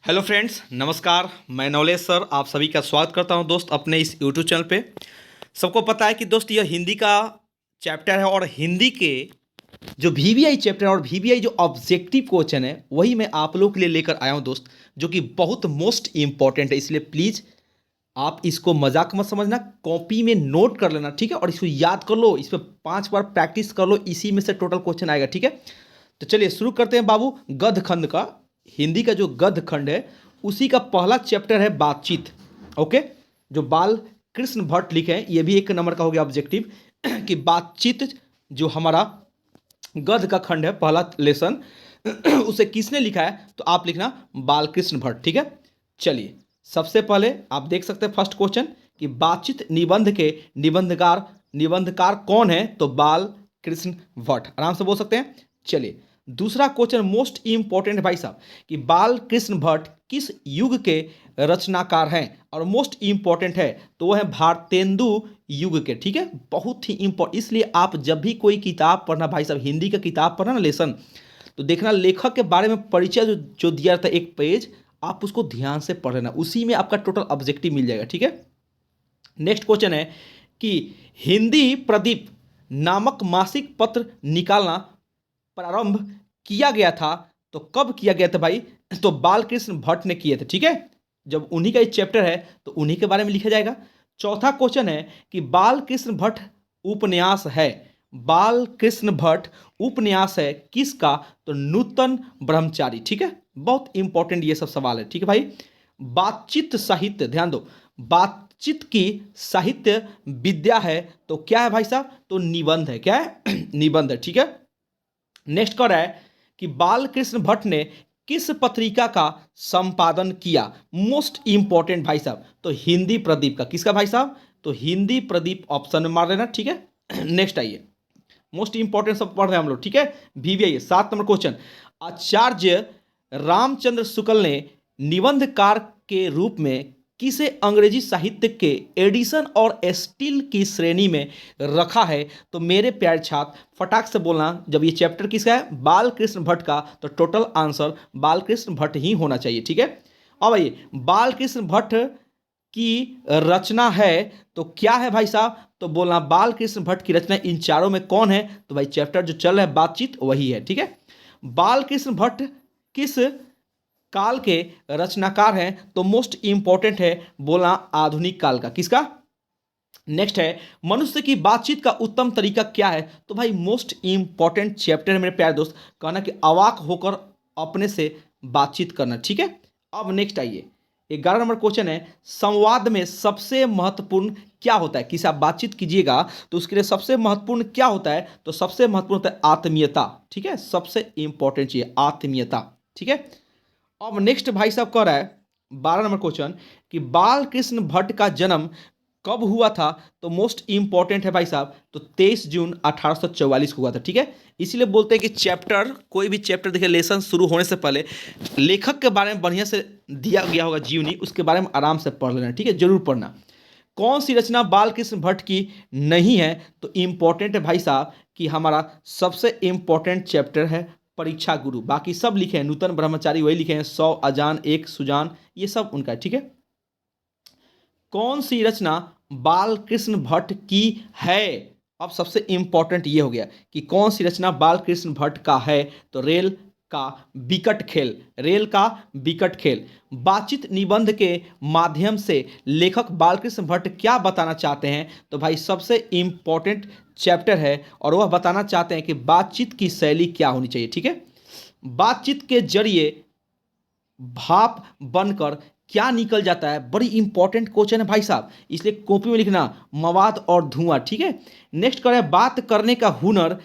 Hello friends, नमस्कार। मैं Navlesh sir आप सभी का स्वागत करता हूं दोस्त अपने इस यूट्यूब चैनल पे। सबको पता है कि दोस्त यह हिंदी का चैप्टर है और हिंदी के जो वीवीआई चैप्टर है और वीवीआई जो ऑब्जेक्टिव क्वेश्चन है वही मैं आप लोगों के लिए लेकर आया हूं दोस्त, जो कि बहुत मोस्ट इंपॉर्टेंट है। इसलिए प्लीज़ आप इसको मजाक मत समझना, कॉपी में नोट कर लेना, ठीक है। और इसको याद कर लो, इस पर 5 बार प्रैक्टिस कर लो, इसी में से टोटल क्वेश्चन आएगा, ठीक है। तो चलिए शुरू करते हैं बाबू। गद्य खंड का, हिंदी का जो गद्य खंड है उसी का पहला चैप्टर है बातचीत। ओके, जो बाल कृष्ण भट्ट लिखे हैं, ये भी 1 नंबर का हो गया ऑब्जेक्टिव कि बातचीत जो हमारा गद्य का खंड है, पहला लेसन उसे किसने लिखा है, तो आप लिखना बालकृष्ण भट्ट, ठीक है। चलिए सबसे पहले आप देख सकते हैं फर्स्ट क्वेश्चन कि बातचीत निबंध के निबंधकार कौन है, तो बाल कृष्ण भट्ट, आराम से बोल सकते हैं। चलिए दूसरा क्वेश्चन मोस्ट इंपॉर्टेंट है भाई साहब कि बाल कृष्ण भट्ट किस युग के रचनाकार हैं, और मोस्ट इंपॉर्टेंट है तो वो है भारतेंदु युग के, ठीक है। बहुत ही इंपॉर्टेंट, इसलिए आप जब भी कोई किताब पढ़ना भाई साहब, हिंदी का किताब पढ़ना ना लेसन, तो देखना लेखक के बारे में परिचय जो दिया था 1 पेज, आप उसको ध्यान से पढ़ लेना, उसी में आपका टोटल ऑब्जेक्टिव मिल जाएगा, ठीक है। नेक्स्ट क्वेश्चन है कि हिंदी प्रदीप नामक मासिक पत्र निकालना प्रारंभ किया गया था, तो कब किया गया था भाई, तो बालकृष्ण भट्ट ने किए थे, ठीक है। जब उन्हीं का एक चैप्टर है तो उन्हीं के बारे में लिखा जाएगा। चौथा क्वेश्चन है कि बालकृष्ण भट्ट उपन्यास है, बालकृष्ण भट्ट उपन्यास है किसका, तो नूतन ब्रह्मचारी, ठीक है। बहुत इंपॉर्टेंट ये सब सवाल है, ठीक है भाई। बातचीत साहित्य, ध्यान दो, बातचीत की साहित्य विद्या है तो क्या है भाई साहब, तो निबंध है, क्या है निबंध है, ठीक है। नेक्स्ट कर रहा है कि बालकृष्ण भट्ट ने किस पत्रिका का संपादन किया, मोस्ट इंपॉर्टेंट भाई साहब, तो हिंदी प्रदीप का, किसका भाई साहब, तो हिंदी प्रदीप, ऑप्शन में मार लेना, ठीक है। नेक्स्ट आइए, मोस्ट इंपॉर्टेंट सब पढ़ रहे हैं हम लोग, ठीक है। वीवीआई 7 नंबर क्वेश्चन, आचार्य रामचंद्र शुक्ल ने निबंधकार के रूप में किसे अंग्रेजी साहित्य के एडिशन और स्टील की श्रेणी में रखा है, तो मेरे प्यारे छात्र फटाक से बोलना, जब ये चैप्टर किसका है, बालकृष्ण भट्ट का, तो टोटल आंसर बालकृष्ण भट्ट ही होना चाहिए, ठीक है। अब आइए, बालकृष्ण भट्ट की रचना है तो क्या है भाई साहब, तो बोलना बालकृष्ण भट्ट की रचना इन चारों में कौन है, तो भाई चैप्टर जो चल रहा है बातचीत वही है, ठीक है। बालकृष्ण भट्ट किस काल के रचनाकार हैं, तो मोस्ट इंपॉर्टेंट है बोलना आधुनिक काल का, किसका। नेक्स्ट है मनुष्य की बातचीत का उत्तम तरीका क्या है, तो भाई मोस्ट इंपॉर्टेंट चैप्टर है मेरे प्यारे दोस्त, कहना कि अवाक होकर अपने से बातचीत करना, ठीक है। अब नेक्स्ट आइए, 11 नंबर क्वेश्चन है, संवाद में सबसे महत्वपूर्ण क्या होता है, किसी आप बातचीत कीजिएगा तो उसके लिए सबसे महत्वपूर्ण क्या होता है, तो सबसे महत्वपूर्ण होता है आत्मीयता, ठीक है। सबसे इंपॉर्टेंट चीज आत्मीयता, ठीक है। अब नेक्स्ट भाई साहब कह रहा है 12 नंबर क्वेश्चन कि बालकृष्ण भट्ट का जन्म कब हुआ था, तो मोस्ट इंपॉर्टेंट है भाई साहब, तो 23 जून 1844 को हुआ था, ठीक है। इसीलिए बोलते हैं कि चैप्टर, कोई भी चैप्टर देखिए लेसन शुरू होने से पहले लेखक के बारे में बढ़िया से दिया गया होगा जीवनी, उसके बारे में आराम से पढ़ लेना, ठीक है, जरूर पढ़ना। कौन सी रचना बालकृष्ण भट्ट की नहीं है, तो इंपॉर्टेंट है भाई साहब कि हमारा सबसे इंपॉर्टेंट चैप्टर है परीक्षा गुरु, बाकी सब लिखे हैं, नूतन ब्रह्मचारी वही लिखे हैं, 100 अजान एक सुजान, ये सब उनका, ठीक है। कौन सी रचना बालकृष्ण भट्ट की है, अब सबसे इंपॉर्टेंट ये हो गया कि कौन सी रचना बालकृष्ण भट्ट का है, तो रेल का विकट खेल, रेल का विकट खेल। बातचीत निबंध के माध्यम से लेखक बालकृष्ण भट्ट क्या बताना चाहते हैं, तो भाई सबसे इंपॉर्टेंट चैप्टर है और वह बताना चाहते हैं कि बातचीत की शैली क्या होनी चाहिए, ठीक है। बातचीत के जरिए भाप बनकर क्या निकल जाता है, बड़ी इंपॉर्टेंट क्वेश्चन है भाई साहब, इसलिए कॉपी में लिखना मवाद और धुआं, ठीक है। नेक्स्ट करें, बात करने का हुनर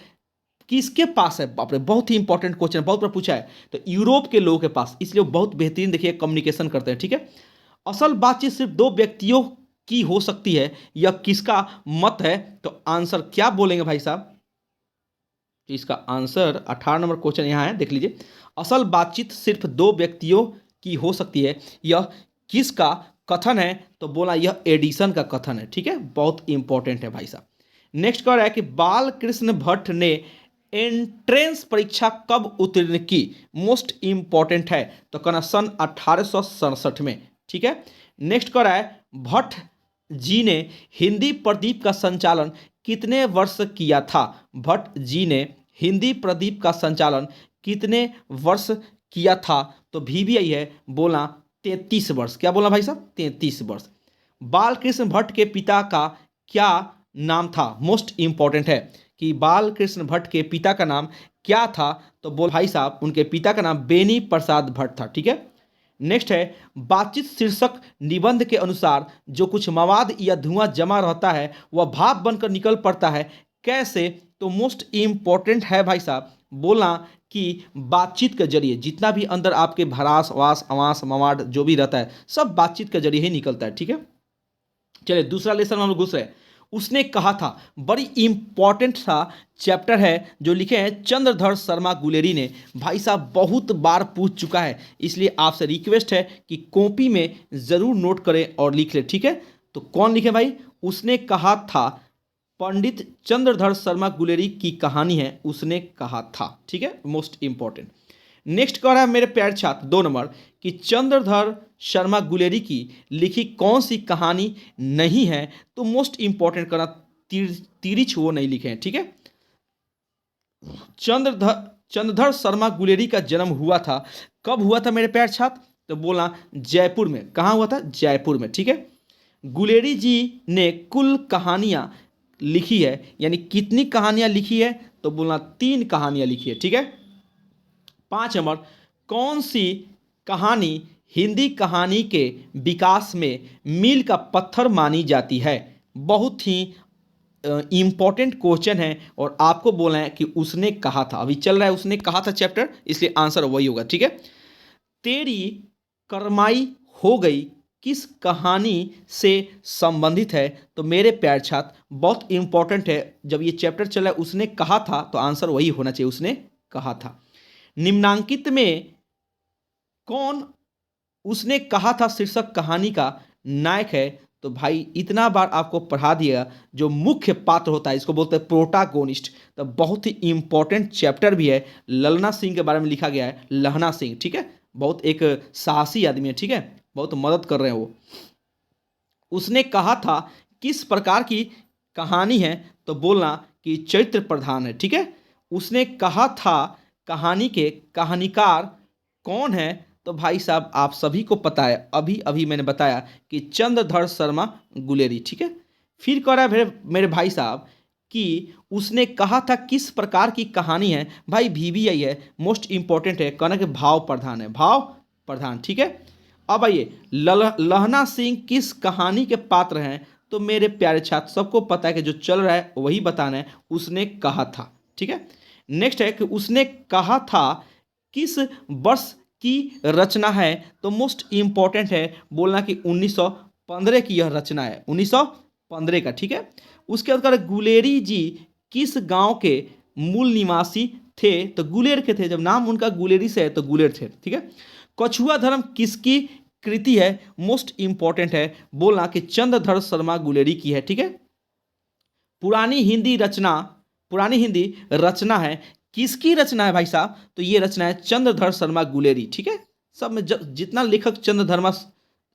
किसके पास है, बाप रे बहुत ही इंपॉर्टेंट क्वेश्चन, बहुत बार पूछा है, तो यूरोप के लोगों के पास, इसलिए वो बहुत बेहतरीन देखिए कम्युनिकेशन करते हैं, ठीक है। असल बातचीत सिर्फ 2 व्यक्तियों की हो सकती है, यह किसका मत है, तो आंसर क्या बोलेंगे भाई साहब, इसका आंसर 18 नंबर क्वेश्चन यहाँ है, देख लीजिए। असल बातचीत सिर्फ 2 व्यक्तियों की हो सकती है, यह किसका कथन है, तो बोला यह एडिसन का कथन है, ठीक है, बहुत इंपॉर्टेंट है भाई साहब। नेक्स्ट कह रहा है कि बालकृष्ण भट्ट ने एंट्रेंस परीक्षा कब उत्तीर्ण की, मोस्ट इंपॉर्टेंट है, तो कहना सन 1867 में। ठीक है। नेक्स्ट कह रहा है भट्ट जी ने हिंदी प्रदीप का संचालन कितने वर्ष किया था। भट्ट जी ने हिंदी प्रदीप का संचालन कितने वर्ष किया था, तो VBI है बोला 33 वर्ष। क्या बोला भाई साहब, 33 वर्ष। बालकृष्ण भट्ट के पिता का क्या नाम था, मोस्ट इंपॉर्टेंट है कि बालकृष्ण भट्ट के पिता का नाम क्या था, तो बोल भाई साहब उनके पिता का नाम बेनी प्रसाद भट्ट था। ठीक है। नेक्स्ट है बातचीत शीर्षक निबंध के अनुसार जो कुछ मवाद या धुआं जमा रहता है वह भाप बनकर निकल पड़ता है, कैसे, तो मोस्ट इंपॉर्टेंट है भाई साहब बोलना कि बातचीत के जरिए जितना भी अंदर आपके भरास वास अवास मवाद जो भी रहता है सब बातचीत के जरिए ही निकलता है। ठीक है। चलिए दूसरा लेसन में हम लोग घुस रहे हैं। उसने कहा था, बड़ी इंपॉर्टेंट सा चैप्टर है जो लिखे हैं चंद्रधर शर्मा गुलेरी ने। भाई साहब बहुत बार पूछ चुका है, इसलिए आपसे रिक्वेस्ट है कि कॉपी में ज़रूर नोट करें और लिख लें। ठीक है। तो कौन लिखे भाई, उसने कहा था, पंडित चंद्रधर शर्मा गुलेरी की कहानी है, उसने कहा था। ठीक है, मोस्ट इंपॉर्टेंट। नेक्स्ट कह रहा है मेरे प्यारे छात्र 2 नंबर कि चंद्रधर शर्मा गुलेरी की लिखी कौन सी कहानी नहीं है, तो मोस्ट इंपॉर्टेंट करना तिरिछ वो नहीं लिखे हैं। ठीक है। चंद्रधर शर्मा गुलेरी का जन्म हुआ था, कब हुआ था मेरे प्यारे छात्र, तो बोला जयपुर में। कहाँ हुआ था, जयपुर में। ठीक है। गुलेरी जी ने कुल कहानियां लिखी है, यानी कितनी कहानियां लिखी है, तो बोलना 3 कहानियां लिखी है। ठीक है। 5 नंबर कौन सी कहानी हिंदी कहानी के विकास में मील का पत्थर मानी जाती है। बहुत ही इंपॉर्टेंट क्वेश्चन है और आपको बोला है कि उसने कहा था, अभी चल रहा है उसने कहा था चैप्टर, इसलिए आंसर वही होगा। ठीक है। तेरी करमाई हो गई किस कहानी से संबंधित है, तो मेरे प्यारे छात्र बहुत इंपॉर्टेंट है, जब ये चैप्टर चल रहा है उसने कहा था तो आंसर वही होना चाहिए, उसने कहा था। निम्नांकित में कौन उसने कहा था शीर्षक कहानी का नायक है, तो भाई इतना बार आपको पढ़ा दिया, जो मुख्य पात्र होता है इसको बोलते हैं प्रोटागोनिस्ट। तो बहुत ही इंपॉर्टेंट चैप्टर भी है, ललना सिंह के बारे में लिखा गया है, लहना सिंह। ठीक है। बहुत एक साहसी आदमी है। ठीक है। बहुत मदद कर रहे हैं वो। उसने कहा था किस प्रकार की कहानी है, तो बोलना कि चरित्र प्रधान है। ठीक है। उसने कहा था कहानी के कहानीकार कौन है, तो भाई साहब आप सभी को पता है, अभी अभी मैंने बताया कि चंद्रधर शर्मा गुलेरी। ठीक है। फिर कह रहा है मेरे भाई साहब कि उसने कहा था किस प्रकार की कहानी है, भाई VBI है, मोस्ट इंपॉर्टेंट है, कहना कि भाव प्रधान है, भाव प्रधान। ठीक है। अब आइए लहना सिंह किस कहानी के पात्र हैं, तो मेरे प्यारे छात्र सबको पता है कि जो चल रहा है वही बताना है, उसने कहा था। ठीक है। नेक्स्ट है कि उसने कहा था किस वर्ष की रचना है, तो मोस्ट इंपॉर्टेंट है बोलना कि 1915 की यह रचना है, 1915 का। ठीक है। उसके बाद गुलेरी जी किस गांव के मूल निवासी थे, तो गुलेर के थे, जब नाम उनका गुलेरी से है तो गुलेर थे। ठीक है। कछुआ धर्म किसकी कृति है, मोस्ट इंपॉर्टेंट है बोलना कि चंद्रधर शर्मा गुलेरी की है। ठीक है। पुरानी हिंदी रचना है, किसकी रचना है भाई साहब, तो ये रचना है चंद्रधर शर्मा गुलेरी। ठीक है। सब में जितना लेखक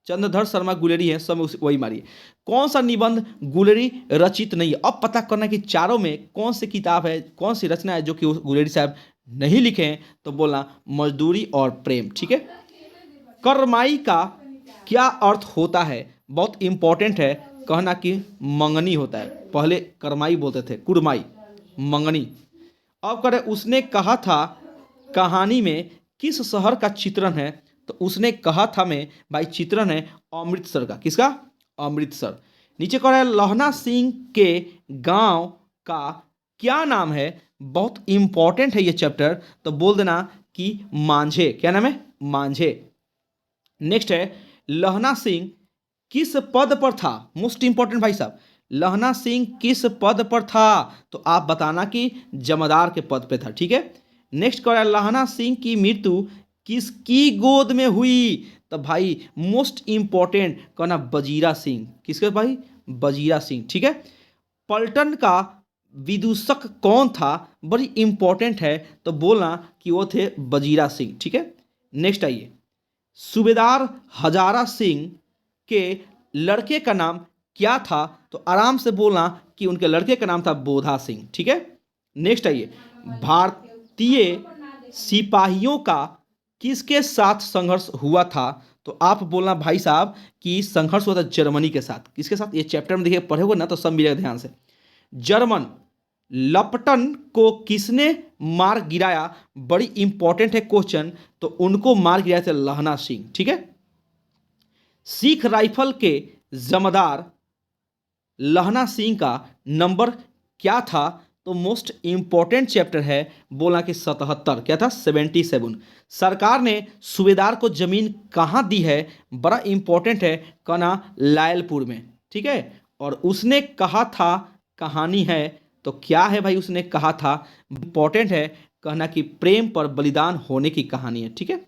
चंद्रधर शर्मा गुलेरी है सब में वही मारिए। कौन सा निबंध गुलेरी रचित नहीं है, अब पता करना कि चारों में कौन सी किताब है, कौन सी रचना है जो कि गुलेरी साहब नहीं लिखे हैं, तो बोलना मजदूरी और प्रेम। ठीक है। करमाई का क्या अर्थ होता है, बहुत इंपॉर्टेंट है, कहना कि मंगनी होता है, पहले करमाई बोलते थे, कुरमाई, मंगनी। अब करें उसने कहा था कहानी में किस शहर का चित्रण है, तो उसने कहा था में भाई चित्रण है अमृतसर का। किसका, अमृतसर। नीचे कह रहा है लहना सिंह के गांव का क्या नाम है, बहुत इंपॉर्टेंट है ये चैप्टर, तो बोल देना कि मांझे। क्या नाम है, मांझे। नेक्स्ट है लहना सिंह किस पद पर था, मोस्ट इंपॉर्टेंट भाई साहब, लहना सिंह किस पद पर था, तो आप बताना कि जमादार के पद पे था। ठीक है। नेक्स्ट कह रहा है लहना सिंह की मृत्यु किसकी गोद में हुई, तो भाई मोस्ट इंपॉर्टेंट कहना बजीरा सिंह। किसके भाई, बजीरा सिंह। ठीक है। पलटन का विदूषक कौन था, बड़ी इंपॉर्टेंट है, तो बोलना कि वो थे वजीरा सिंह। ठीक है, नेक्स्ट आइए, सूबेदार हजारा सिंह के लड़के का नाम क्या था, तो आराम से बोलना कि उनके लड़के का नाम था बोधा सिंह। ठीक है, नेक्स्ट आइए, भारतीय सिपाहियों का किसके साथ संघर्ष हुआ था, तो आप बोलना भाई साहब कि संघर्ष हुआ था जर्मनी के साथ। किसके साथ, ये चैप्टर में देखिए पढ़े हुए ना तो सब मिलेगा ध्यान से। जर्मन लपटन को किसने मार गिराया, बड़ी इंपॉर्टेंट है क्वेश्चन, तो उनको मार गिराया था लहना सिंह। ठीक है, सिख राइफल के जमादार लहना सिंह का नंबर क्या था, तो मोस्ट इंपॉर्टेंट चैप्टर है, बोला कि 77, क्या था 77। सरकार ने सूबेदार को जमीन कहाँ दी है, बड़ा इंपॉर्टेंट है, कहना लायलपुर में। ठीक है, और उसने कहा था कहानी है, तो क्या है भाई उसने कहा था, इंपॉर्टेंट है, कहना कि प्रेम पर बलिदान होने की कहानी है। ठीक है,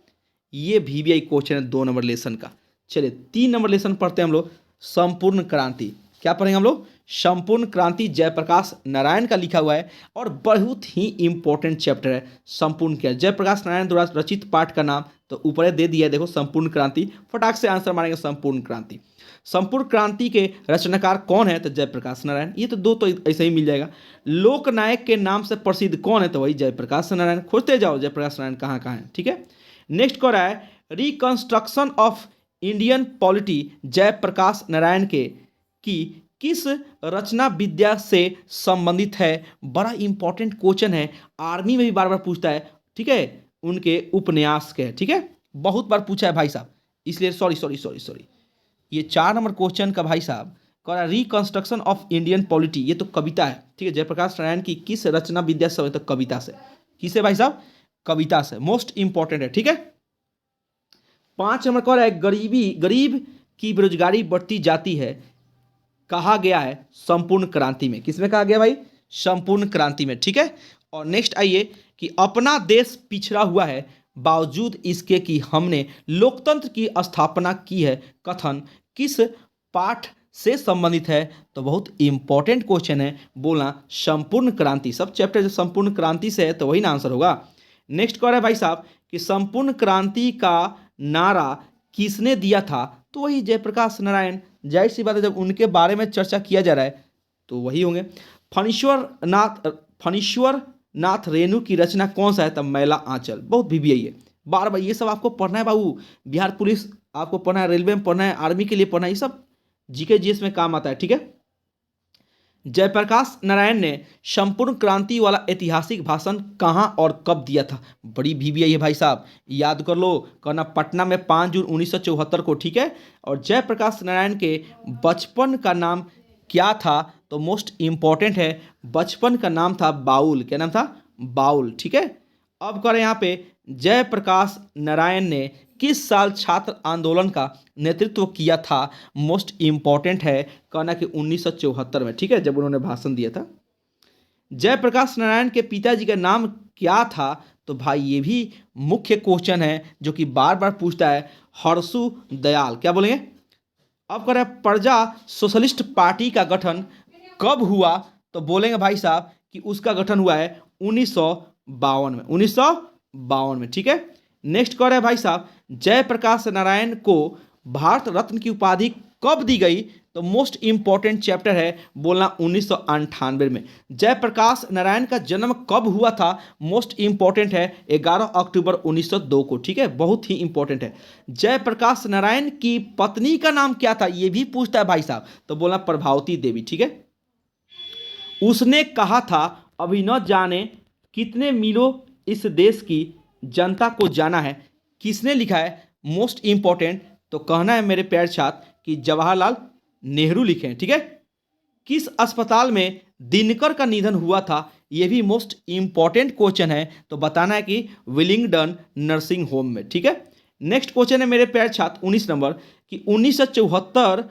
ये VBI क्वेश्चन है 2 नंबर लेसन का। चलिए 3 नंबर लेसन पढ़ते हैं हम लोग, संपूर्ण क्रांति। क्या पढ़ेंगे हम लोग, संपूर्ण क्रांति, जयप्रकाश नारायण का लिखा हुआ है और बहुत ही इंपॉर्टेंट चैप्टर है संपूर्ण क्या, जयप्रकाश नारायण द्वारा रचित पाठ का नाम, तो ऊपर दे दिया है देखो, संपूर्ण क्रांति। फटाक से आंसर मारेंगे संपूर्ण क्रांति। संपूर्ण क्रांति के रचनाकार कौन है, तो जयप्रकाश नारायण। ये तो 2 तो ऐसे ही मिल जाएगा। लोकनायक के नाम से प्रसिद्ध कौन है, तो वही जयप्रकाश नारायण। खोजते जाओ जयप्रकाश नारायण कहाँ कहाँ है। ठीक है, नेक्स्ट कह रहा है reconstruction of Indian polity Jayaprakash Narayan के की किस रचना विद्या से संबंधित है, बड़ा इंपॉर्टेंट क्वेश्चन है, आर्मी में भी बार बार पूछता है। ठीक है, उनके उपन्यास के। ठीक है, बहुत बार पूछा है भाई साहब, इसलिए सॉरी ये 4 नंबर क्वेश्चन का भाई साहब कह रहा रिकंस्ट्रक्शन ऑफ इंडियन पॉलिटी, ये तो कविता है। ठीक है, जयप्रकाश नारायण की किस रचना विद्या से, तो कविता से। किसे भाई साहब, कविता से, मोस्ट इंपॉर्टेंट है। ठीक है, 5 नंबर कह रहा है गरीब की बेरोजगारी बढ़ती जाती है, कहा गया है संपूर्ण क्रांति में। किसमें कहा गया भाई, संपूर्ण क्रांति में। ठीक है, और नेक्स्ट आइए कि अपना देश पिछड़ा हुआ है, बावजूद इसके कि हमने लोकतंत्र की स्थापना की है, कथन किस पाठ से संबंधित है, तो बहुत इंपॉर्टेंट क्वेश्चन है, बोला संपूर्ण क्रांति। सब चैप्टर जो संपूर्ण क्रांति से है तो वही ना आंसर होगा। नेक्स्ट कह रहा है भाई साहब कि संपूर्ण क्रांति का नारा किसने दिया था, तो वही जयप्रकाश नारायण। जाहिर सी बात है, जब उनके बारे में चर्चा किया जा रहा है तो वही होंगे। फणीश्वर नाथ रेणु की रचना कौन सा है, तब मैला आंचल। बहुत VBI है, बार बार ये सब आपको पढ़ना है बाबू। बिहार पुलिस आपको पढ़ना है, रेलवे में पढ़ना है, आर्मी के लिए पढ़ना है, ये सब GK GS में काम आता है। ठीक है, जयप्रकाश नारायण ने संपूर्ण क्रांति वाला ऐतिहासिक भाषण कहाँ और कब दिया था, बड़ी VBI है भाई साहब, याद कर लो, कहना पटना में 5 जून 1974 को। ठीक है, और जयप्रकाश नारायण के बचपन का नाम क्या था, तो मोस्ट इंपॉर्टेंट है, बचपन का नाम था बाउल। क्या नाम था, बाउल। ठीक है, अब करें यहाँ पे जयप्रकाश नारायण ने किस साल छात्र आंदोलन का नेतृत्व किया था, मोस्ट इंपॉर्टेंट है, कहना कि 1974 में। ठीक है, जब उन्होंने भाषण दिया था। जयप्रकाश नारायण के पिताजी का नाम क्या था, तो भाई ये भी मुख्य क्वेश्चन है जो कि बार बार पूछता है, हर्षु दयाल। क्या बोलेंगे, अब कह रहे हैं प्रजा सोशलिस्ट पार्टी का गठन कब हुआ, तो बोलेंगे भाई साहब कि उसका गठन हुआ है 1952 में, 1952 में। ठीक है, नेक्स्ट कह रहे हैं भाई साहब जयप्रकाश नारायण को भारत रत्न की उपाधि कब दी गई, तो मोस्ट इंपॉर्टेंट चैप्टर है, बोलना 1998 में। जयप्रकाश नारायण का जन्म कब हुआ था, मोस्ट इंपॉर्टेंट है, 11 अक्टूबर 1902 को। ठीक है, बहुत ही इंपॉर्टेंट है। जयप्रकाश नारायण की पत्नी का नाम क्या था, ये भी पूछता है भाई साहब, तो बोलना प्रभावती देवी। ठीक है, उसने कहा था अभी न जाने कितने मीलों इस देश की जनता को जाना है, किसने लिखा है, मोस्ट इंपॉर्टेंट, तो कहना है मेरे प्यारे छात्र कि जवाहरलाल नेहरू लिखे हैं। ठीक है, किस अस्पताल में दिनकर का निधन हुआ था, यह भी मोस्ट इंपॉर्टेंट क्वेश्चन है, तो बताना है कि विलिंगडन नर्सिंग होम में। ठीक है, नेक्स्ट क्वेश्चन है मेरे प्यारे छात्र 19 नंबर कि 1974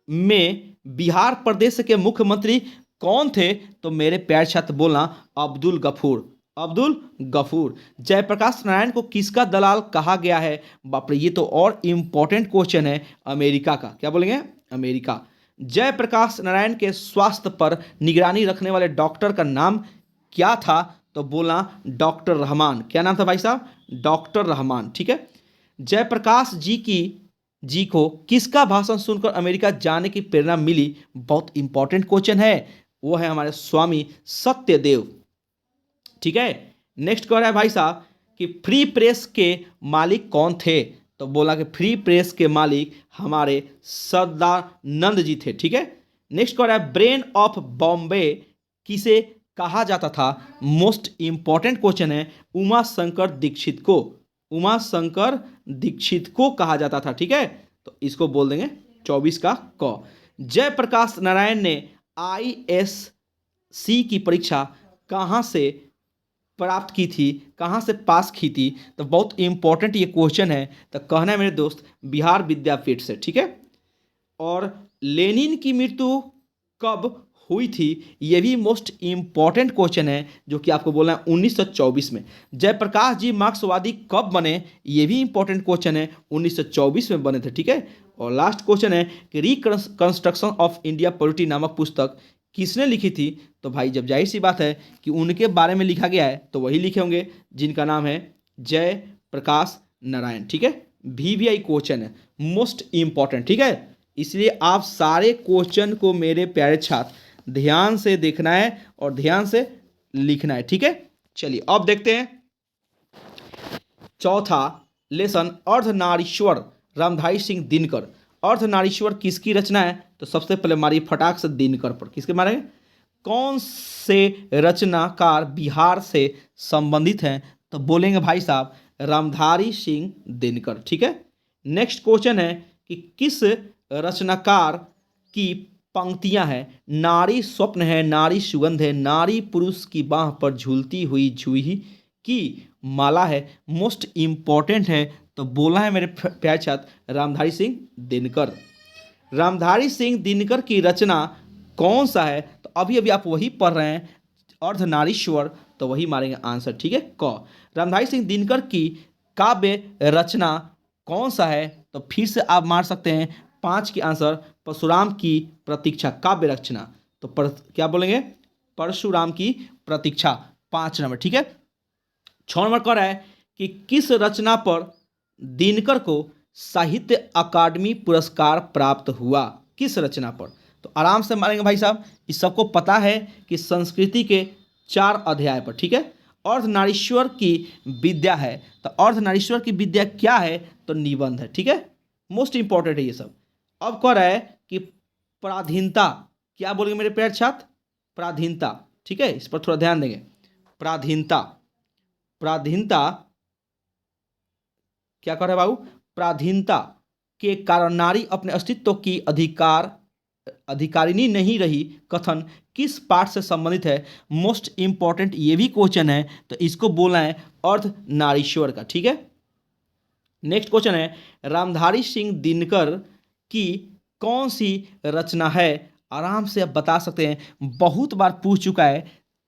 में बिहार प्रदेश के मुख्यमंत्री कौन थे, तो मेरे प्यारे छात्र बोलना अब्दुल गफूर, अब्दुल गफूर। जयप्रकाश नारायण को किसका दलाल कहा गया है, बाप रे ये तो और इंपॉर्टेंट क्वेश्चन है, अमेरिका का। क्या बोलेंगे, अमेरिका। जयप्रकाश नारायण के स्वास्थ्य पर निगरानी रखने वाले डॉक्टर का नाम क्या था? तो बोला डॉक्टर रहमान। क्या नाम था भाई साहब? डॉक्टर रहमान। ठीक है। जयप्रकाश जी को किसका भाषण सुनकर अमेरिका जाने की प्रेरणा मिली? बहुत इंपॉर्टेंट क्वेश्चन है। वो है हमारे स्वामी सत्यदेव। ठीक है। नेक्स्ट कह रहा है भाई साहब कि फ्री प्रेस के मालिक कौन थे? तो बोला कि फ्री प्रेस के मालिक हमारे सदानंद जी थे। ठीक है। नेक्स्ट कह रहा है ब्रेन ऑफ बॉम्बे किसे कहा जाता था? मोस्ट इंपॉर्टेंट क्वेश्चन है। उमा शंकर दीक्षित को, उमा शंकर दीक्षित को कहा जाता था। ठीक है। तो इसको बोल देंगे 24 का क। जयप्रकाश नारायण ने ISC की परीक्षा कहाँ से प्राप्त की थी, कहाँ से पास की थी? तो बहुत इंपॉर्टेंट ये क्वेश्चन है। तो कहना है मेरे दोस्त बिहार विद्यापीठ से। ठीक है। और लेनिन की मृत्यु कब हुई थी? ये भी मोस्ट इंपॉर्टेंट क्वेश्चन है, जो कि आपको बोलना है 1924 में। जयप्रकाश जी मार्क्सवादी कब बने? ये भी इंपॉर्टेंट क्वेश्चन है, 1924 में बने थे। ठीक है। और लास्ट क्वेश्चन है कि रिकंस्ट्रक्शन ऑफ इंडिया पॉलिटी नामक पुस्तक किसने लिखी थी? तो भाई जब जाहिर सी बात है कि उनके बारे में लिखा गया है तो वही लिखे होंगे जिनका नाम है जयप्रकाश नारायण। ठीक है। VVI क्वेश्चन है, मोस्ट इंपॉर्टेंट। ठीक है। इसलिए आप सारे क्वेश्चन को मेरे प्यारे छात्र ध्यान से देखना है और ध्यान से लिखना है। ठीक है। चलिए अब देखते हैं चौथा लेसन अर्धनारीश्वर रामधारी सिंह दिनकर। अर्धनारीश्वर किसकी रचना है? तो सबसे पहले मारिए फटाक से दिनकर पर। किसके मारेंगे? कौन से रचनाकार बिहार से संबंधित हैं? तो बोलेंगे भाई साहब रामधारी सिंह दिनकर। ठीक है। नेक्स्ट क्वेश्चन है कि किस रचनाकार की पंक्तियां हैं नारी स्वप्न है, नारी सुगंध है, नारी पुरुष की बाह पर झूलती हुई जूही की माला है? मोस्ट इंपॉर्टेंट है। तो बोला है मेरे प्यारे छात्र रामधारी सिंह दिनकर। रामधारी सिंह दिनकर की रचना कौन सा है? तो अभी अभी आप वही पढ़ रहे हैं अर्धनारीश्वर, तो वही मारेंगे आंसर। ठीक है। क। रामधारी सिंह दिनकर की काव्य रचना कौन सा है? तो फिर से आप मार सकते हैं 5 की आंसर परशुराम की प्रतीक्षा काव्य रचना। तो क्या बोलेंगे? परशुराम की प्रतीक्षा 5 नंबर। ठीक है। 6 नंबर कह रहा है कि किस रचना पर दिनकर को साहित्य अकादमी पुरस्कार प्राप्त हुआ? किस रचना पर? तो आराम से मारेंगे भाई साहब। इस सबको पता है कि संस्कृति के 4 अध्याय पर। ठीक है। अर्धनारीश्वर की विद्या है। तो अर्धनारीश्वर की विद्या क्या है? तो निबंध है। ठीक है। मोस्ट इंपॉर्टेंट है ये सब। अब कह रहा है कि पराधीनता, क्या बोलेंगे मेरे प्यारे छात्र? पराधीनता। ठीक है। इस पर थोड़ा ध्यान देंगे। पराधीनता, पराधीनता क्या कह रहा है बाबू? पराधीनता के कारण नारी अपने अस्तित्व की अधिकारिणी नहीं रही कथन किस पाठ से संबंधित है? मोस्ट इंपॉर्टेंट ये भी क्वेश्चन है। तो इसको बोलना है अर्धनारीश्वर का। ठीक है। नेक्स्ट क्वेश्चन है रामधारी सिंह दिनकर की कौन सी रचना है? आराम से आप बता सकते हैं, बहुत बार पूछ चुका है।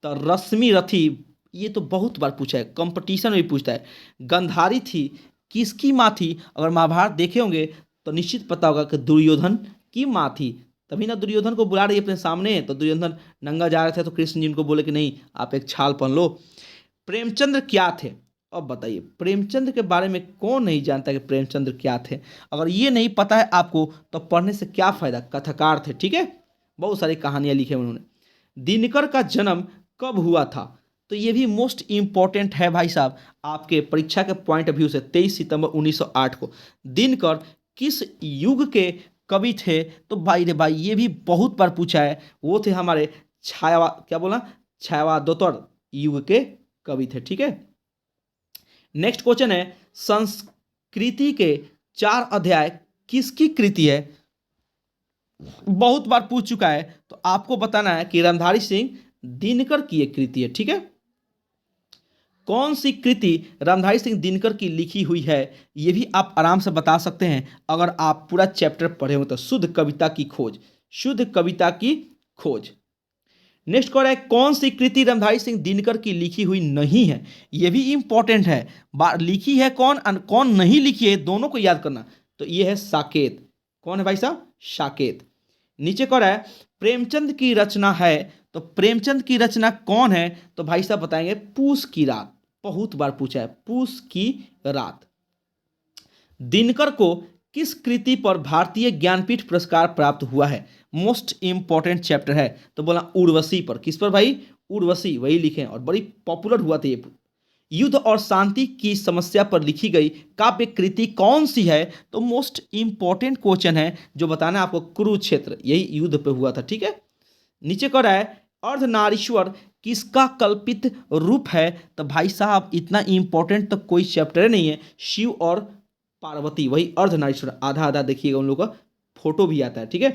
तो रश्मि रथी, ये तो बहुत बार पूछा है, कंपटीशन में भी पूछता है। गंधारी थी, किसकी माँ थी? अगर महाभारत देखे होंगे तो निश्चित पता होगा कि दुर्योधन की माँ थी। तभी ना दुर्योधन को बुला रही है अपने सामने। तो दुर्योधन नंगा जा रहे थे तो कृष्ण जी उनको बोले कि नहीं, आप एक छाल पहन लो। प्रेमचंद्र क्या थे? अब बताइए प्रेमचंद्र के बारे में कौन नहीं जानता कि प्रेमचंद्र क्या थे? अगर ये नहीं पता है आपको तो पढ़ने से क्या फायदा? कथाकार थे। ठीक है। बहुत सारी कहानियां लिखी उन्होंने। दिनकर का जन्म कब हुआ था? तो ये भी मोस्ट इंपॉर्टेंट है भाई साहब आपके परीक्षा के पॉइंट ऑफ व्यू से। 23 सितंबर 1908 को। दिनकर किस युग के कवि थे? तो भाई रे भाई ये भी बहुत बार पूछा है। वो थे हमारे छायावादोत्तर युग के कवि थे। ठीक है। नेक्स्ट क्वेश्चन है संस्कृति के 4 अध्याय किसकी कृति है? बहुत बार पूछ चुका है। तो आपको बताना है कि रामधारी सिंह दिनकर की एक कृति है। ठीक है। कौन सी कृति रामधारी सिंह दिनकर की लिखी हुई है? यह भी आप आराम से बता सकते हैं अगर आप पूरा चैप्टर पढ़े हो तो। शुद्ध कविता की खोज, शुद्ध कविता की खोज। नेक्स्ट कह रहा है कौन सी कृति रामधारी सिंह दिनकर की लिखी हुई नहीं है? यह भी इंपॉर्टेंट है। लिखी है कौन और कौन नहीं लिखी है, दोनों को याद करना। तो यह है साकेत। कौन है भाई साहब? साकेत। नीचे कह रहा है प्रेमचंद की रचना है, तो प्रेमचंद की रचना कौन है, तो भाई साहब बताएंगे पूस की रात। बहुत बार पूछा है, पूस की रात। दिनकर को किस कृति पर भारतीय ज्ञानपीठ पुरस्कार प्राप्त हुआ है, मोस्ट इंपॉर्टेंट चैप्टर है, तो बोला उर्वशी पर। किस पर भाई, उर्वशी, वही लिखे और बड़ी पॉपुलर हुआ था ये। युद्ध और शांति की समस्या पर लिखी गई काव्य कृति कौन सी है, तो मोस्ट इंपॉर्टेंट क्वेश्चन है जो बताना है आपको, कुरुक्षेत्र, यही युद्ध पे हुआ था। ठीक है, नीचे कह रहा है अर्धनारीश्वर किसका कल्पित रूप है, तो भाई साहब इतना इंपॉर्टेंट तो कोई चैप्टर नहीं है, शिव और पार्वती, वही अर्धनारीश्वर। आधा आधा देखिएगा, उन लोगों का फोटो भी आता है। ठीक है,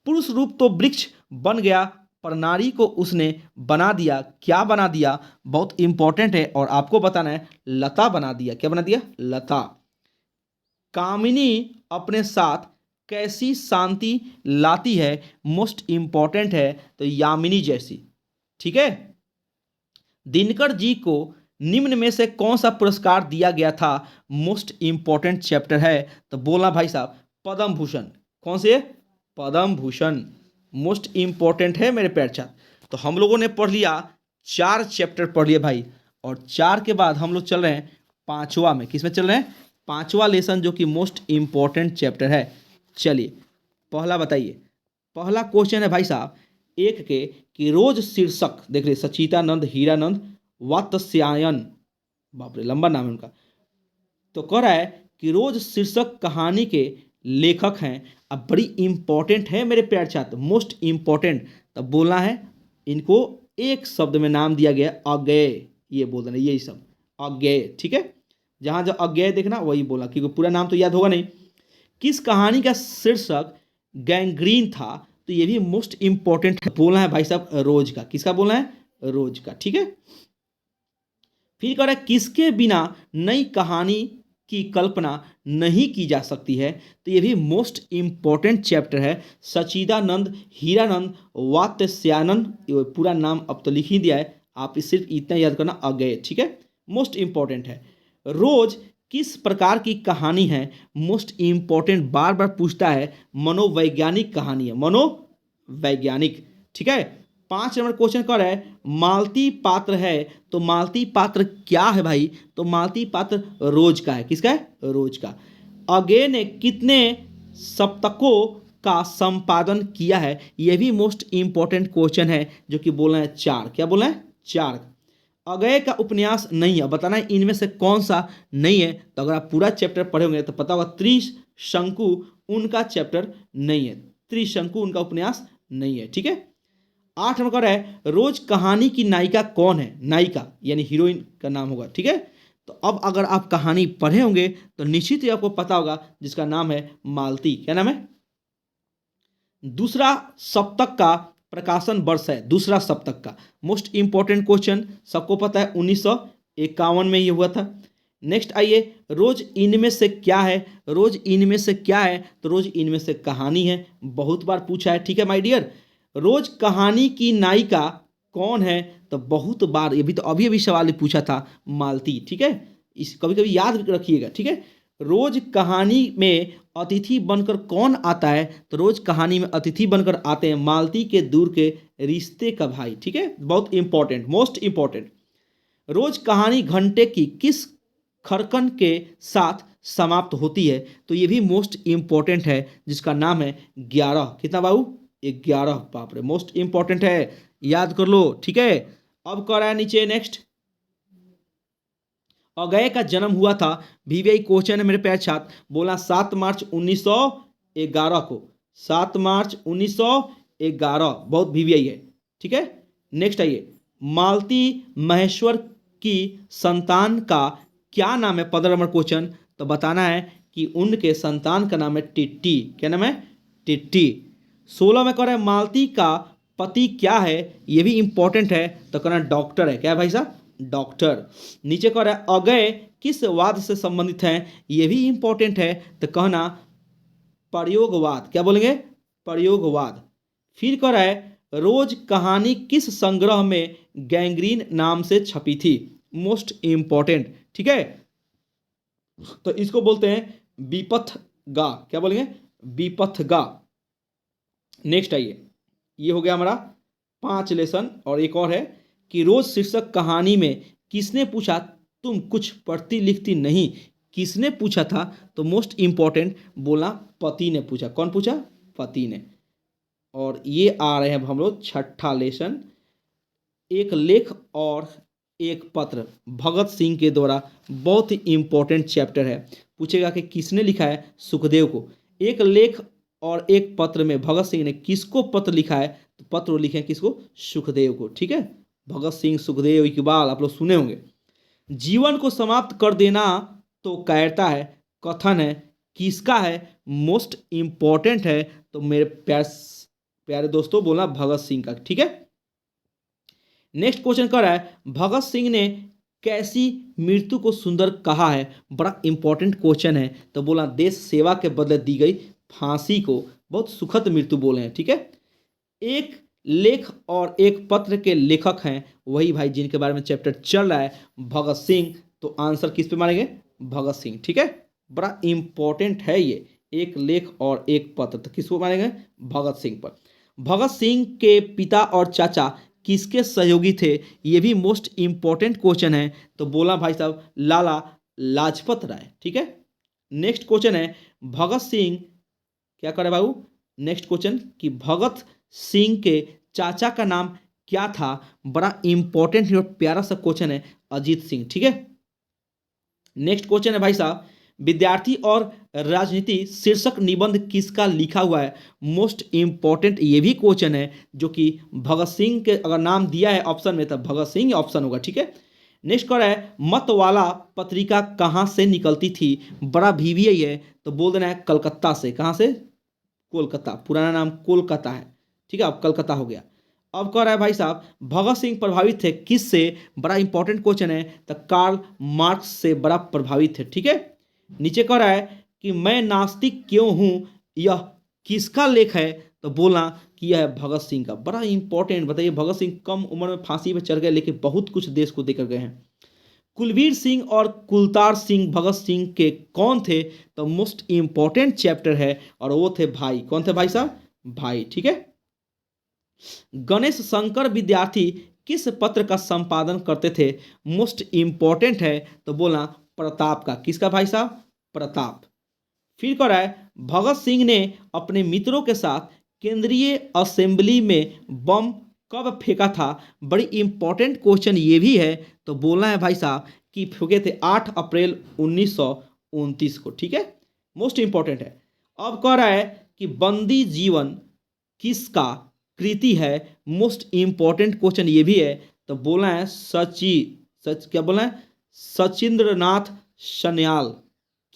पुरुष रूप तो वृक्ष बन गया, पर नारी को उसने बना दिया, क्या बना दिया, बहुत इंपॉर्टेंट है और आपको बताना है, लता बना दिया। क्या बना दिया, लता। कामिनी अपने साथ कैसी शांति लाती है, मोस्ट इंपॉर्टेंट है, तो यामिनी जैसी। ठीक है, दिनकर जी को निम्न में से कौन सा पुरस्कार दिया गया था, मोस्ट इंपॉर्टेंट चैप्टर है, तो बोला भाई साहब पद्म भूषण। कौन से, पद्म भूषण, मोस्ट इंपॉर्टेंट है मेरे प्यारे छात्र। तो हम लोगों ने पढ़ लिया 4 चैप्टर पढ़ लिए भाई, और 4 के बाद हम लोग चल रहे हैं 5वां में। किस में चल रहे हैं, 5वां लेसन, जो कि मोस्ट इंपॉर्टेंट चैप्टर है। चलिए पहला बताइए, पहला क्वेश्चन है भाई साहब एक के कि रोज शीर्षक देख रहे, सचितानंद हीरानंद वात्स्यायन, बाप रे लंबा नाम है उनका। तो कह रहा है कि रोज शीर्षक कहानी के लेखक हैं। अब बड़ी इंपॉर्टेंट है मेरे प्यारे छात्र, मोस्ट इंपॉर्टेंट। तब बोलना है, इनको एक शब्द में नाम दिया गया अज्ञेय, ये बोल देना, यही सब अज्ञेय। ठीक है, जहां जब अज्ञेय देखना वही बोला, क्योंकि पूरा नाम तो याद होगा नहीं। किस कहानी का शीर्षक गैंग्रीन था, तो ये भी मोस्ट इंपॉर्टेंट बोलना है भाई साहब, रोज का। किसका बोलना है, रोज का। ठीक है, फिर कह रहा है किसके बिना नई कहानी की कल्पना नहीं की जा सकती है, तो ये भी मोस्ट इंपॉर्टेंट चैप्टर है, सचिदानंद हीरानंद वात्स्यायन। पूरा नाम अब तो लिख ही दिया है, आप सिर्फ इतना याद करना अज्ञेय। ठीक है, मोस्ट इंपॉर्टेंट है। रोज किस प्रकार की कहानी है, मोस्ट इंपॉर्टेंट, बार बार पूछता है, मनोवैज्ञानिक कहानी है, मनोवैज्ञानिक। ठीक है, 5 नंबर क्वेश्चन कर रहा है मालती पात्र है, तो मालती पात्र क्या है भाई, तो मालती पात्र रोज का है। किसका है, रोज का। अज्ञेय ने कितने सप्तकों का संपादन किया है, यह भी मोस्ट इंपॉर्टेंट क्वेश्चन है, जो कि बोलना है 4। क्या बोलना है, 4। अज्ञेय का उपन्यास नहीं है, बताना है इनमें से कौन सा नहीं है। तो अगर आप पूरा चैप्टर पढ़े होंगे तो पता होगा, त्रिशंकु उनका चैप्टर नहीं है, त्रिशंकु उनका उपन्यास नहीं है। ठीक है, 8 नंबर है रोज कहानी की नायिका कौन है, नायिका यानी हीरोइन का नाम होगा। ठीक है, तो अब अगर आप कहानी पढ़े होंगे तो निश्चित ही आपको पता होगा, जिसका नाम है मालती। क्या नाम है, दूसरा सप्तक का प्रकाशन वर्ष है, दूसरा सप्तक का। मोस्ट इंपॉर्टेंट क्वेश्चन, सबको पता है 1951 में ये हुआ था। नेक्स्ट आइए, रोज इनमें से क्या है, रोज इनमें से क्या है, तो रोज इनमें से कहानी है, बहुत बार पूछा है। ठीक है माय डियर, रोज कहानी की नायिका कौन है, तो बहुत बार, ये भी तो अभी अभी सवाल पूछा था, मालती। ठीक है, इस कभी कभी याद रखिएगा। ठीक है, रोज कहानी में अतिथि बनकर कौन आता है, तो रोज कहानी में अतिथि बनकर आते हैं मालती के दूर के रिश्ते का भाई। ठीक है, बहुत इंपॉर्टेंट, मोस्ट इंपॉर्टेंट। रोज कहानी घंटे की किस खरकन के साथ समाप्त होती है, तो ये भी मोस्ट इंपॉर्टेंट है, जिसका नाम है 11। कितना बाबू, 11। बाप रे, मोस्ट इंपॉर्टेंट है, याद कर लो। ठीक है, अब कर रहा है नीचे नेक्स्ट, अज्ञेय का जन्म हुआ था, वीवीआई क्वेश्चन है मेरे प्यारे छात्र, बोला 7 मार्च 1911 को, 7 मार्च 1911, बहुत वीवीआई है। ठीक है, नेक्स्ट आइए, मालती महेश्वर की संतान का क्या नाम है, 15 नंबर क्वेश्चन। तो बताना है कि उनके संतान का नाम है टिट्टी। क्या नाम है, टिट्टी। 16 में कह रहा है मालती का पति क्या है, यह भी इंपॉर्टेंट है, तो कहना डॉक्टर है। क्या है भाई साहब, डॉक्टर। नीचे कह रहा है अज्ञेय किस वाद से संबंधित है, यह भी इंपॉर्टेंट है, तो कहना प्रयोगवाद। क्या बोलेंगे, प्रयोगवाद। फिर कह रहा है रोज कहानी किस संग्रह में गैंग्रीन नाम से छपी थी, मोस्ट इंपॉर्टेंट। ठीक है, तो इसको बोलते हैं विपथ गा। क्या बोलेंगे, विपथ गा। नेक्स्ट आइए, ये हो गया हमारा 5 लेसन। और एक और है कि रोज शीर्षक कहानी में किसने पूछा तुम कुछ पढ़ती लिखती नहीं, किसने पूछा था? तो मोस्ट इंपॉर्टेंट बोला पति ने पूछा। कौन पूछा? पति ने। और ये आ रहे हैं अब हम लोग छठा लेसन, एक लेख और एक पत्र भगत सिंह के द्वारा। बहुत ही इंपॉर्टेंट चैप्टर है, पूछेगा कि किसने लिखा है? सुखदेव को। एक लेख और एक पत्र में भगत सिंह ने किसको पत्र लिखा है? तो पत्र लिखे हैं किसको? सुखदेव को। ठीक है, भगत सिंह, सुखदेव, इकबाल आप लोग सुने होंगे। जीवन को समाप्त कर देना तो कायरता है, कथन है, किसका है? मोस्ट इंपॉर्टेंट है, तो मेरे प्यारे दोस्तों बोला भगत सिंह का। ठीक है, नेक्स्ट क्वेश्चन कर रहा है भगत सिंह ने कैसी मृत्यु को सुंदर कहा है? बड़ा इंपॉर्टेंट क्वेश्चन है। तो बोला देश सेवा के बदले दी गई फांसी को बहुत सुखद मृत्यु बोले हैं। ठीक है, एक लेख और एक पत्र के लेखक हैं वही भाई जिनके बारे में चैप्टर चल रहा है, भगत सिंह। तो आंसर किस पे मारेंगे? भगत सिंह। ठीक है, बड़ा इंपॉर्टेंट है ये, एक लेख और एक पत्र। तो किसको मारेंगे? भगत सिंह पर। भगत सिंह के पिता और चाचा किसके सहयोगी थे? ये भी मोस्ट इंपॉर्टेंट क्वेश्चन है। तो बोला भाई साहब लाला लाजपत राय। ठीक है, नेक्स्ट क्वेश्चन है भगत सिंह क्या करे बाबू? नेक्स्ट क्वेश्चन कि भगत सिंह के चाचा का नाम क्या था? बड़ा इंपॉर्टेंट और प्यारा सा क्वेश्चन है, अजीत सिंह। ठीक है, नेक्स्ट क्वेश्चन है भाई साहब विद्यार्थी और राजनीति शीर्षक निबंध किसका लिखा हुआ है? मोस्ट इंपॉर्टेंट ये भी क्वेश्चन है, जो कि भगत सिंह के अगर नाम दिया है ऑप्शन में तो भगत सिंह ऑप्शन होगा। ठीक है, नेक्स्ट कर रहा है मतवाला पत्रिका कहाँ से निकलती थी? बड़ा VVI है, तो बोल देना है कलकत्ता से। कहाँ से? कोलकाता, पुराना नाम कोलकाता है। ठीक है, अब कलकत्ता हो गया। अब कह रहा है भाई साहब भगत सिंह प्रभावित थे किससे? बड़ा इंपॉर्टेंट क्वेश्चन है, तो कार्ल मार्क्स से बड़ा प्रभावित थे। ठीक है, नीचे कह रहा है कि मैं नास्तिक क्यों हूं, यह किसका लेख है? तो बोला कि यह है भगत सिंह का। बड़ा इंपॉर्टेंट, बताइए भगत सिंह कम उम्र में फांसी पर चढ़ गए, लेकिन बहुत कुछ देश को देकर गए हैं। कुलवीर सिंह और कुलतार सिंह भगत सिंह के कौन थे? तो मोस्ट इंपॉर्टेंट चैप्टर है, और वो थे भाई। कौन थे भाई साहब? भाई। ठीक है, गणेश शंकर विद्यार्थी किस पत्र का संपादन करते थे? मोस्ट इंपॉर्टेंट है, तो बोला प्रताप का। किसका भाई साहब? प्रताप। फिर कह रहा है भगत सिंह ने अपने मित्रों के साथ केंद्रीय असेंबली में बम कब फेंका था? बड़ी इंपॉर्टेंट क्वेश्चन ये भी है, तो बोलना है भाई साहब कि फेंके थे 8 अप्रैल 1929 को। ठीक है, मोस्ट इंपॉर्टेंट है। अब कह रहा है कि बंदी जीवन किसका कृति है? मोस्ट इंपॉर्टेंट क्वेश्चन ये भी है, तो बोलना है क्या बोलना है? सचिंद्रनाथ सन्याल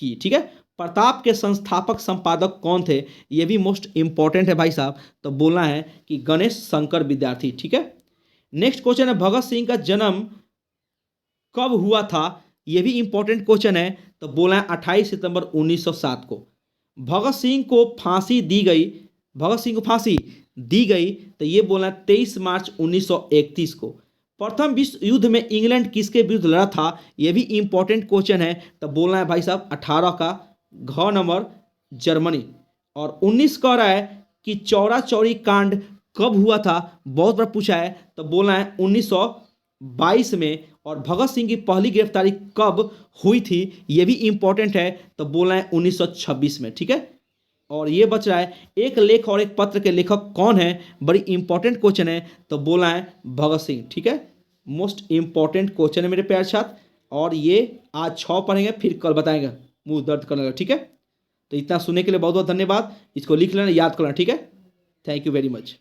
की। ठीक है, प्रताप के संस्थापक संपादक कौन थे? ये भी मोस्ट इंपॉर्टेंट है भाई साहब, तो बोलना है कि गणेश शंकर विद्यार्थी। ठीक है, नेक्स्ट क्वेश्चन है भगत सिंह का जन्म कब हुआ था? ये भी इंपॉर्टेंट क्वेश्चन है, तो बोला है 28 सितंबर 1907 को। भगत सिंह को फांसी दी गई, भगत सिंह को फांसी दी गई, तो ये बोला 23 मार्च 1931 को। प्रथम विश्व युद्ध में इंग्लैंड किसके विरुद्ध लड़ा था? यह भी इंपॉर्टेंट क्वेश्चन है, तो बोलना है भाई साहब 18 का घ नंबर जर्मनी। और 19 कह रहा है कि चौरा चौरी कांड कब हुआ था? बहुत बार पूछा है, तो बोलना है 1922 में। और भगत सिंह की पहली गिरफ्तारी कब हुई थी? यह भी इंपॉर्टेंट है, तो बोलना है 1926 में। ठीक है, और ये बच रहा है एक लेख और एक पत्र के लेखक कौन है? बड़ी इंपॉर्टेंट क्वेश्चन है, तो बोला है भगत सिंह। ठीक है, मोस्ट इंपॉर्टेंट क्वेश्चन है मेरे प्यारे छात्र, और ये आज 6 पढ़ेंगे, फिर कल बताएंगे, मुंह दर्द करने लगा। ठीक है, तो इतना सुनने के लिए बहुत बहुत धन्यवाद। इसको लिख लेना, याद करना। ठीक है, थैंक यू वेरी मच।